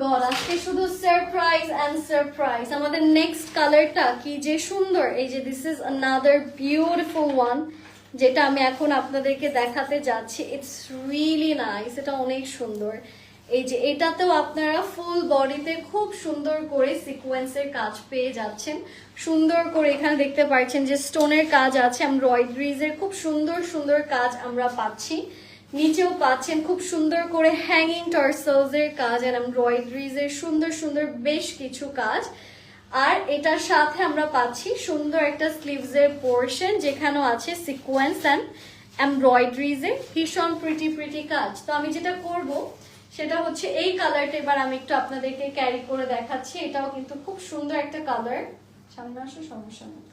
God, আজকে শুধু surprise and surprise. আমাদের নেক্সট কালারটা কি যে সুন্দর, এই যে this is another beautiful one, যেটা আমি এখন আপনাদেরকে দেখাতে যাচ্ছি। ইটস রিয়েলি নাইস, এটা অনেক সুন্দর। এই যে এটাতেও আপনারা ফুল বডিতে খুব সুন্দর করে সিকোয়েন্সের কাজ পেয়ে যাচ্ছেন। সুন্দর করে এখানে দেখতে পাচ্ছেন যে স্টোনের কাজ আছে, এমব্রয়ডারিজের খুব সুন্দর সুন্দর কাজ আমরা পাচ্ছি। নিচেও পাচ্ছেন খুব সুন্দর করে হ্যাঙ্গিং টার্সেলস এর কাজ আর এমব্রয়ডারিজ এর সুন্দর সুন্দর বেশ কিছু কাজ। আর এটার সাথে আমরা পাচ্ছি সুন্দর একটা স্লিভস এর পোর্শন, যেখানেও আছে সিকোয়েন্স এন্ড এমব্রয়ডারিজ এর ভীষণ প্রিটি প্রিটি কাজ। তো আমি যেটা করব সেটা হচ্ছে এই কালারটা এবার আমি একটু আপনাদেরকে ক্যারি করে দেখাচ্ছি। এটাও কিন্তু খুব সুন্দর একটা কালার। সামনে আসো, সমস্যা নেই।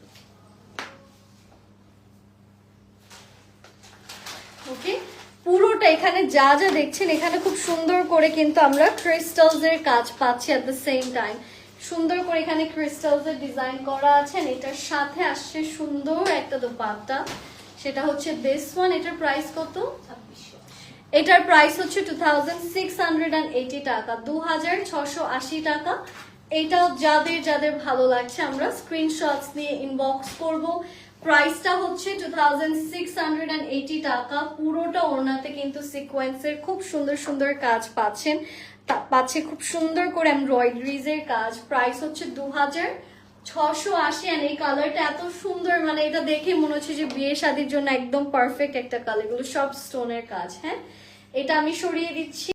ওকে, পুরোটা এখানে যা যা দেখছেন এখানে খুব সুন্দর করে কিন্তু আমরা ক্রিস্টালস এর কাজ পাচ্ছি। এট দ্য সেম টাইম সুন্দর করে এখানে ক্রিস্টালস এর ডিজাইন করা আছে। এটার সাথে আসছে সুন্দর একটা দোপাট্টা, সেটা হচ্ছে দিস ওয়ান। এটার প্রাইস কত? এটার প্রাইস হচ্ছে 2680 টাকা, 2680 টাকা। এটাও যাদের যাদের ভালো লাগছে আমরা স্ক্রিনশটস নিয়ে ইনবক্স করব। প্রাইসটা হচ্ছে 2680 টাকা। পুরোটা ওড়নাতে কিন্তু সিকোয়েন্সের খুব সুন্দর সুন্দর কাজ পাচ্ছেন, পাচ্ছে খুব সুন্দর করে এমব্রয়ডারিজ এর কাজ। প্রাইস হচ্ছে 2680। এই কালারটা এত সুন্দর, মানে এটা দেখে মনে হচ্ছে যে বিয়ে শাদীর জন্য একদম পারফেক্ট একটা কালার। এগুলো সব স্টোনের কাজ। হ্যাঁ, এটা আমি সরিয়ে দিচ্ছি।